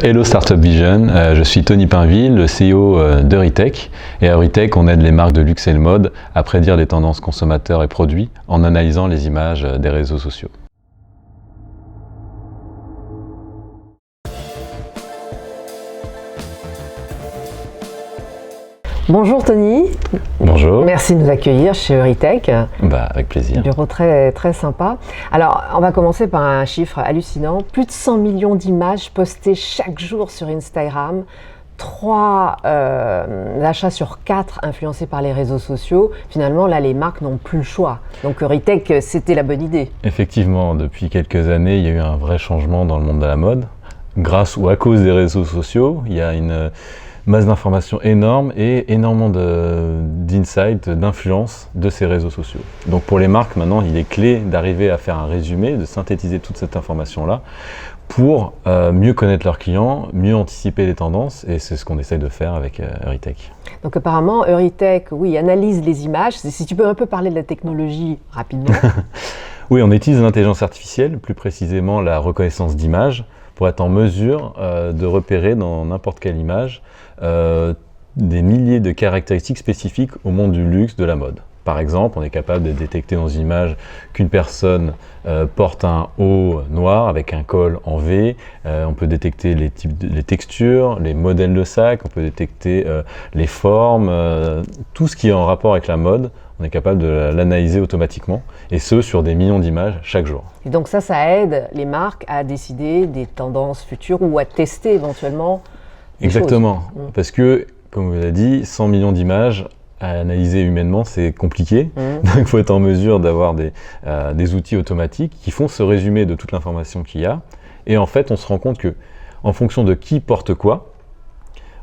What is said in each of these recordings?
Hello Startup Vision, je suis Tony Pinville, le CEO d'Euritech. Et à Euritech, on aide les marques de luxe et de mode à prédire les tendances consommateurs et produits en analysant les images des réseaux sociaux. Bonjour Tony. Bonjour. Merci de nous accueillir chez Euritech. Avec plaisir. Bureau très sympa. Alors, on va commencer par un chiffre hallucinant. Plus de 100 millions d'images postées chaque jour sur Instagram. 3 achats sur 4 influencés par les réseaux sociaux. Finalement, là, les marques n'ont plus le choix. Donc Euritech, c'était la bonne idée. Effectivement, depuis quelques années, il y a eu un vrai changement dans le monde de la mode. Grâce ou à cause des réseaux sociaux, il y a une masse d'informations énorme et énormément d'insights, d'influence de ces réseaux sociaux. Donc pour les marques, maintenant, il est clé d'arriver à faire un résumé, de synthétiser toute cette information-là pour mieux connaître leurs clients, mieux anticiper les tendances, et c'est ce qu'on essaye de faire avec Euritech. Donc apparemment, Euritech, oui, analyse les images. Si tu peux un peu parler de la technologie rapidement. Oui, on utilise l'intelligence artificielle, plus précisément la reconnaissance d'images, pour être en mesure de repérer dans n'importe quelle image des milliers de caractéristiques spécifiques au monde du luxe, de la mode. Par exemple, on est capable de détecter dans une image qu'une personne porte un haut noir avec un col en V. On peut détecter les textures, les modèles de sac, on peut détecter les formes, tout ce qui est en rapport avec la mode. On est capable de l'analyser automatiquement, et ce, sur des millions d'images chaque jour. Et donc ça aide les marques à décider des tendances futures ou à tester éventuellement des Exactement, choses. Parce que, comme vous l'avez dit, 100 millions d'images à analyser humainement, c'est compliqué. Donc il faut être en mesure d'avoir des outils automatiques qui font ce résumé de toute l'information qu'il y a. Et en fait, on se rend compte que, en fonction de qui porte quoi,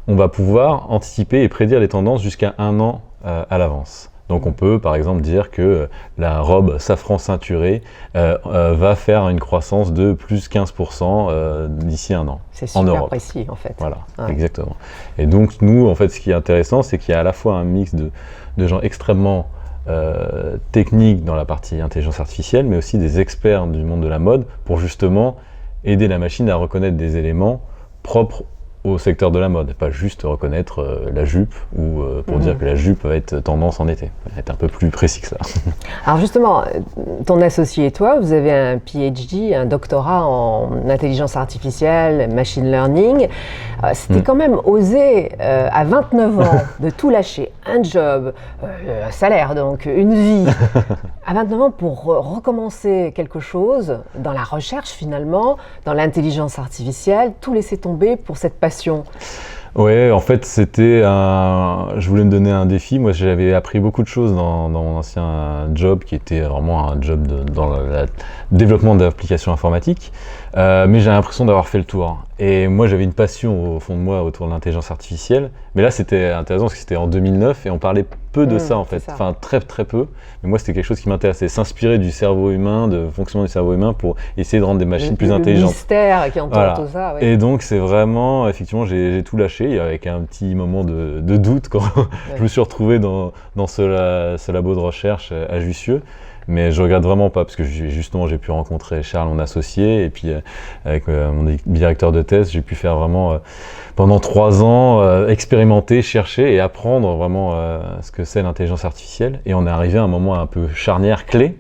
on va pouvoir anticiper et prédire les tendances jusqu'à 1 an à l'avance. Donc on peut par exemple dire que la robe safran ceinturée va faire une croissance de plus 15% d'ici 1 an. C'est en super Europe. précis en fait. Voilà, Ouais. exactement. Et donc nous, en fait, ce qui est intéressant, c'est qu'il y a à la fois un mix de gens extrêmement techniques dans la partie intelligence artificielle, mais aussi des experts du monde de la mode pour justement aider la machine à reconnaître des éléments propres au secteur de la mode, pas juste reconnaître la jupe ou pour dire que la jupe va être tendance en été, être un peu plus précis que ça. Alors justement, ton associé et toi, vous avez un PhD, un doctorat en intelligence artificielle, machine learning. C'était quand même osé à 29 ans de tout lâcher, un job, un salaire donc, une vie, à 29 ans pour recommencer quelque chose dans la recherche finalement, dans l'intelligence artificielle, tout laisser tomber pour cette passion. Ouais, en fait, je voulais me donner un défi. Moi, j'avais appris beaucoup de choses dans mon ancien job, qui était vraiment un job dans le développement d'applications informatiques. Mais j'ai l'impression d'avoir fait le tour. Et moi, j'avais une passion au fond de moi autour de l'intelligence artificielle. Mais là, c'était intéressant parce que c'était en 2009 et on parlait peu de ça en fait. Enfin, très peu. Mais moi, c'était quelque chose qui m'intéressait. S'inspirer du cerveau humain, de fonctionnement du cerveau humain pour essayer de rendre des machines plus intelligentes. Le mystère qui entoure tout ça. Oui. Et donc, c'est vraiment, effectivement, j'ai tout lâché avec un petit moment de doute quand je me suis retrouvé dans ce labo de recherche à Jussieu. Mais je regrette vraiment pas parce que justement j'ai pu rencontrer Charles, mon associé, et puis avec mon directeur de thèse, j'ai pu faire vraiment pendant 3 ans expérimenter, chercher et apprendre vraiment ce que c'est l'intelligence artificielle. Et on est arrivé à un moment un peu charnière, clé,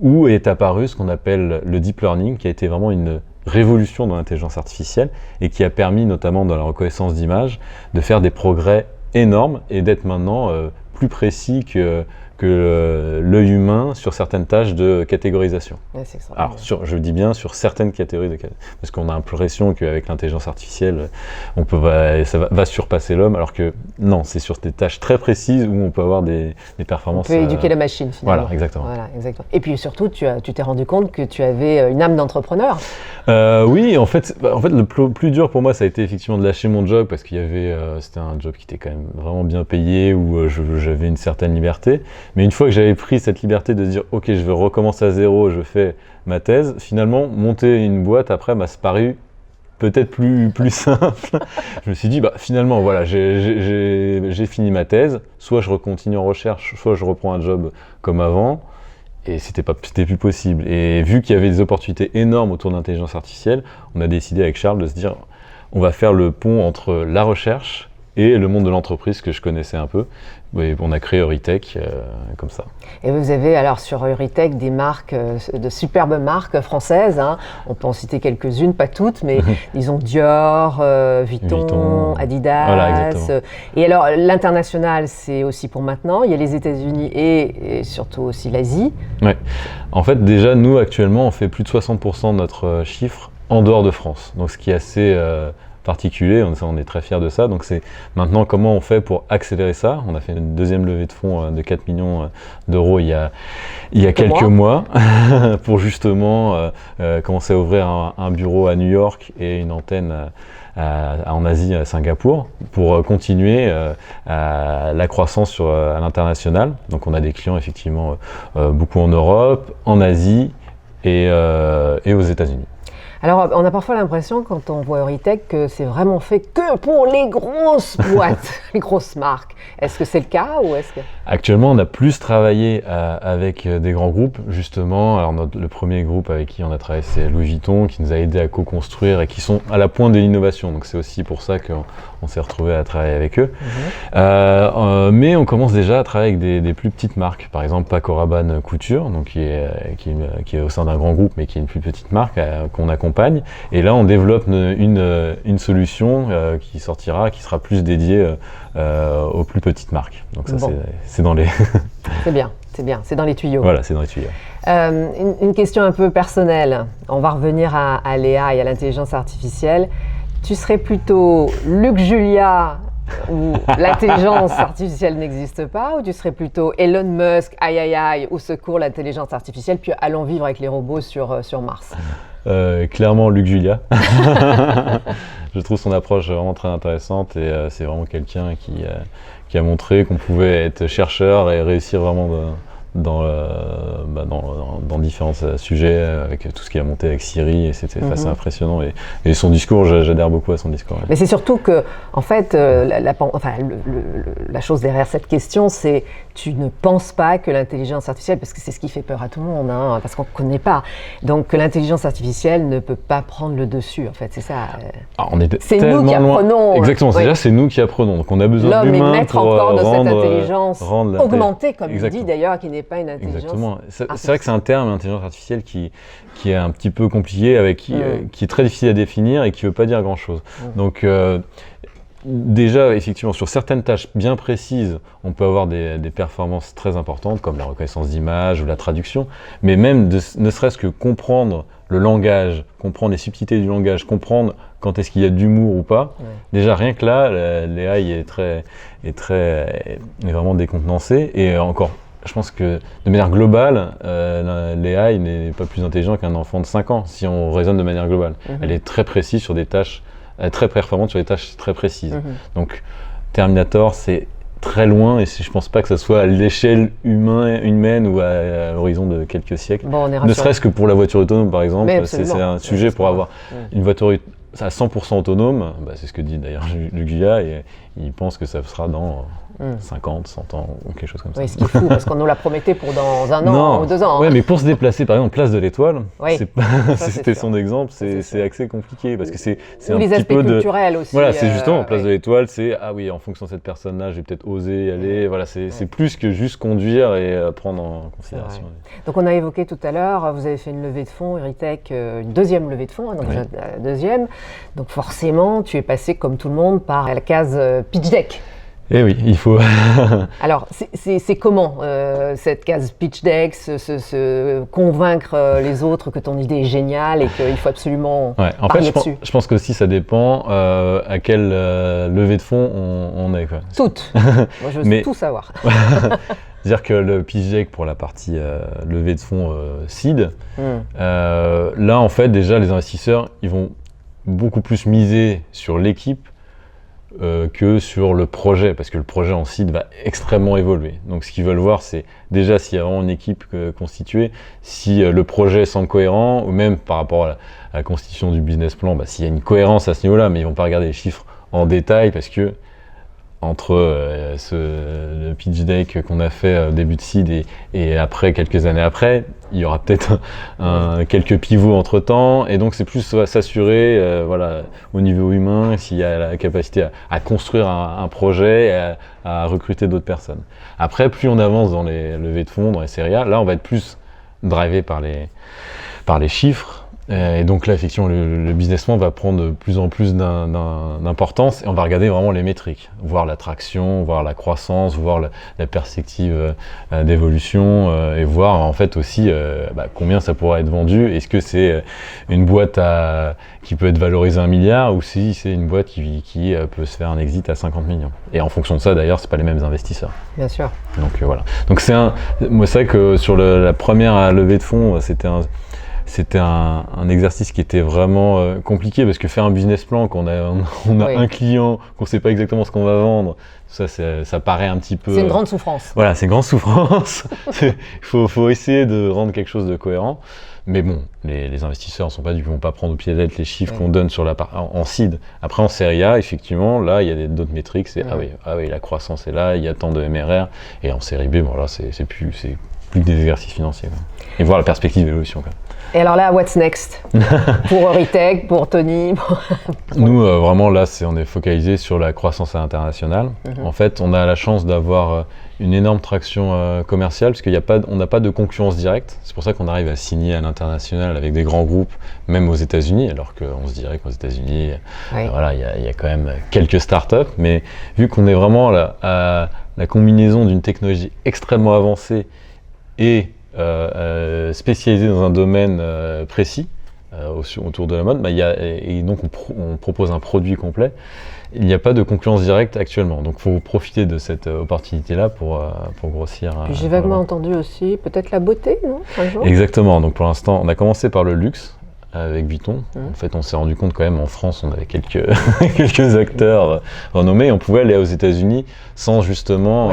où est apparu ce qu'on appelle le deep learning, qui a été vraiment une révolution dans l'intelligence artificielle et qui a permis notamment dans la reconnaissance d'images de faire des progrès énormes et d'être maintenant plus précis que l'œil humain sur certaines tâches de catégorisation. Ouais, c'est extraordinaire. Alors, je dis bien sur certaines catégories, parce qu'on a l'impression qu'avec l'intelligence artificielle, ça va surpasser l'homme, alors que non, c'est sur des tâches très précises où on peut avoir des performances. On peut éduquer la machine finalement. Voilà, exactement. Et puis surtout, tu t'es rendu compte que tu avais une âme d'entrepreneur. Oui, en fait, le plus dur pour moi, ça a été effectivement de lâcher mon job, parce qu'il y avait, c'était un job qui était quand même vraiment bien payé, où j'avais une certaine liberté. Mais une fois que j'avais pris cette liberté de se dire « Ok, je vais recommencer à zéro, je fais ma thèse », finalement, monter une boîte après m'a paru peut-être plus simple. Je me suis dit, finalement, voilà, j'ai fini ma thèse, soit je continue en recherche, soit je reprends un job comme avant. Et c'était plus possible. Et vu qu'il y avait des opportunités énormes autour de l'intelligence artificielle, on a décidé avec Charles de se dire, on va faire le pont entre la recherche et le monde de l'entreprise que je connaissais un peu. Et on a créé Eurytech comme ça. Et vous avez alors sur Eurytech des marques, de superbes marques françaises. Hein. On peut en citer quelques-unes, pas toutes, mais disons Dior, Vuitton, Adidas. Voilà, et alors l'international, c'est aussi pour maintenant. Il y a les États-Unis et surtout aussi l'Asie. Ouais. En fait, déjà, nous actuellement, on fait plus de 60% de notre chiffre en dehors de France. Donc, ce qui est assez particulier, on est très fiers de ça. Donc c'est maintenant comment on fait pour accélérer ça. On a fait une deuxième levée de fonds de 4 millions d'euros il y a quelques mois pour justement commencer à ouvrir un bureau à New York et une antenne en Asie, à Singapour, pour continuer la croissance à l'international. Donc on a des clients effectivement beaucoup en Europe, en Asie et aux États-Unis. Alors, on a parfois l'impression, quand on voit Eurytech, que c'est vraiment fait que pour les grosses boîtes, les grosses marques. Est-ce que c'est le cas ou est-ce que... Actuellement, on a plus travaillé avec des grands groupes, justement. Alors, le premier groupe avec qui on a travaillé, c'est Louis Vuitton, qui nous a aidé à co-construire et qui sont à la pointe de l'innovation. Donc, c'est aussi pour ça qu'on s'est retrouvé à travailler avec eux. Mais on commence déjà à travailler avec des plus petites marques. Par exemple, Paco Rabanne Couture, donc qui est au sein d'un grand groupe, mais qui est une plus petite marque qu'on accompagne. Et là, on développe une solution qui sortira, qui sera plus dédiée aux plus petites marques. Donc ça, c'est dans les... C'est bien, c'est dans les tuyaux. Voilà, c'est dans les tuyaux. Une question un peu personnelle. On va revenir à l'IA et à l'intelligence artificielle. Tu serais plutôt Luc Julia, où l'intelligence artificielle n'existe pas, ou tu serais plutôt Elon Musk, aïe aïe aïe, au secours l'intelligence artificielle, puis allons vivre avec les robots sur Mars? Clairement Luc Julia. Je trouve son approche vraiment très intéressante et c'est vraiment quelqu'un qui a montré qu'on pouvait être chercheur et réussir vraiment dans différents sujets, avec tout ce qu'il a monté avec Siri, et c'était assez impressionnant. Et son discours, j'adhère beaucoup à son discours. Mais c'est surtout que, en fait, la chose derrière cette question, c'est tu ne penses pas que l'intelligence artificielle, parce que c'est ce qui fait peur à tout le monde, hein, parce qu'on ne connaît pas, donc que l'intelligence artificielle ne peut pas prendre le dessus, en fait, c'est ça. C'est nous qui apprenons. Exactement, déjà c'est nous qui apprenons, donc on a besoin d'humains mettre pour encore de cette intelligence augmentée, comme il Exactement. dit d'ailleurs, qui n'est pas une intelligence. Exactement. C'est vrai que c'est un terme, intelligence artificielle, qui est un petit peu compliqué, qui est très difficile à définir et qui ne veut pas dire grand-chose. Donc déjà, effectivement, sur certaines tâches bien précises, on peut avoir des performances très importantes, comme la reconnaissance d'image ou la traduction, mais même ne serait-ce que comprendre le langage, comprendre les subtilités du langage, comprendre quand est-ce qu'il y a de l'humour ou pas. Déjà, rien que là, l'AI est vraiment décontenancée. Et encore, je pense que de manière globale, l'AI n'est pas plus intelligent qu'un enfant de 5 ans, si on raisonne de manière globale. Elle est très précise sur des tâches, très performante sur des tâches très précises. Donc, Terminator, c'est très loin, et je pense pas que ça soit à l'échelle humaine ou à l'horizon de quelques siècles. Ne serait-ce que pour la voiture autonome, par exemple, c'est un sujet pour avoir une voiture à 100% autonome, c'est ce que dit d'ailleurs Luc Julia, et il pense que ça sera dans 50, 100 ans ou quelque chose comme ça. Oui, ce qui est fou, parce qu'on nous l'a prometté pour dans 1 an ou 2 ans. Oui, mais pour se déplacer, par exemple, place de l'Étoile, c'était son exemple, c'est assez compliqué, parce que c'est un les petit aspects peu culturels aussi. Voilà, c'est justement, place de l'Étoile, c'est, en fonction de cette personne-là, je vais peut-être oser y aller, voilà, c'est plus que juste conduire et prendre en considération. Donc on a évoqué tout à l'heure, vous avez fait une levée de fonds, Eurytech, une deuxième levée de fonds, donc déjà la deuxième, donc forcément, tu es passé, comme tout le monde, par la case pitch deck. Eh oui, il faut. Alors, c'est comment cette case pitch deck, se convaincre les autres que ton idée est géniale et qu'il faut absolument parier dessus? Je pense qu'aussi ça dépend à quelle levée de fonds on est. Quoi. Toutes. Moi, je veux tout savoir. C'est-à-dire que le pitch deck pour la partie levée de fonds seed, là en fait déjà les investisseurs ils vont beaucoup plus miser sur l'équipe que sur le projet, parce que le projet en seed va extrêmement évoluer. Donc ce qu'ils veulent voir, c'est déjà s'il y a vraiment une équipe constituée, si le est semble cohérent, ou même par rapport à la constitution du business plan, s'il y a une cohérence à ce niveau-là, mais ils vont pas regarder les chiffres en détail, parce que entre le pitch deck qu'on a fait au début de Seed et après, quelques années après, il y aura peut-être quelques pivots entre-temps, et donc c'est plus s'assurer voilà, au niveau humain s'il y a la capacité à construire un projet et à recruter d'autres personnes. Après, plus on avance dans les levées de fonds, dans les séries A, là on va être plus drivé par les chiffres. Et donc là, effectivement, le business plan va prendre de plus en plus d'importance et on va regarder vraiment les métriques, voir la traction, voir la croissance, voir la perspective d'évolution et voir en fait aussi combien ça pourra être vendu. Est-ce que c'est une boîte qui peut être valorisée 1 milliard ou si c'est une boîte qui peut se faire un exit à 50 millions. Et en fonction de ça, d'ailleurs, c'est pas les mêmes investisseurs. Bien sûr. Donc voilà. Donc c'est vrai que sur la première levée de fonds, c'était un exercice qui était vraiment compliqué parce que faire un business plan quand on a un client, qu'on ne sait pas exactement ce qu'on va vendre, ça paraît un petit peu... C'est une grande souffrance. Voilà, c'est une grande souffrance. Il faut essayer de rendre quelque chose de cohérent. Mais bon, les investisseurs vont pas prendre au pied de la lettre les chiffres qu'on donne sur en seed. Après, en série A, effectivement, là, il y a d'autres métriques. C'est ah oui, la croissance est là, il y a tant de MRR. Et en série B, bon, là, c'est plus que des exercices financiers. Quoi. Et voir la perspective d'évolution. Et alors là, what's next pour Eurytech, pour Tony Nous, vraiment, là, on est focalisé sur la croissance internationale. En fait, on a la chance d'avoir une énorme traction commerciale, parce qu'on n'a pas de concurrence directe. C'est pour ça qu'on arrive à signer à l'international avec des grands groupes, même aux États-Unis, alors qu'on se dirait qu'aux États-Unis, voilà, il y a quand même quelques startups. Mais vu qu'on est vraiment à la combinaison d'une technologie extrêmement avancée et spécialisé dans un domaine précis autour de la mode, et donc on propose un produit complet. Il n'y a pas de concurrence directe actuellement, donc il faut profiter de cette opportunité-là pour grossir. Puis j'ai vaguement entendu aussi peut-être la beauté, non, un jour ? Exactement, donc pour l'instant on a commencé par le luxe avec Vuitton. En fait, on s'est rendu compte quand même en France, on avait quelques acteurs renommés, et on pouvait aller aux États-Unis sans justement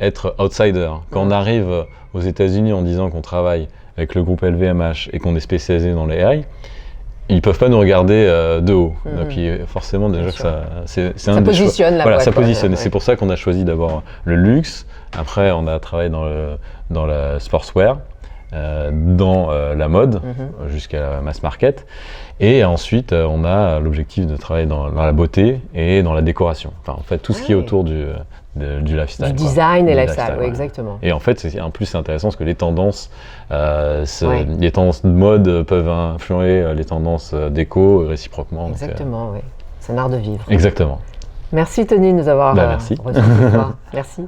être outsider. Quand on arrive aux États-Unis en disant qu'on travaille avec le groupe LVMH et qu'on est spécialisé dans les AI, ils ne peuvent pas nous regarder de haut. Donc forcément déjà que ça positionne la boîte. Ça positionne. Et c'est pour ça qu'on a choisi d'abord le luxe. Après, on a travaillé dans la sportswear, dans la mode, jusqu'à la mass market. Et ensuite, on a l'objectif de travailler dans la beauté et dans la décoration. Enfin, en fait, tout ce qui est autour du lifestyle. Du design et lifestyle, oui, exactement. Et en fait, en plus, c'est intéressant parce que les tendances de mode peuvent influer les tendances déco réciproquement. Exactement, oui. C'est un art de vivre. Exactement. Merci Tony de nous avoir merci. reçu. Merci.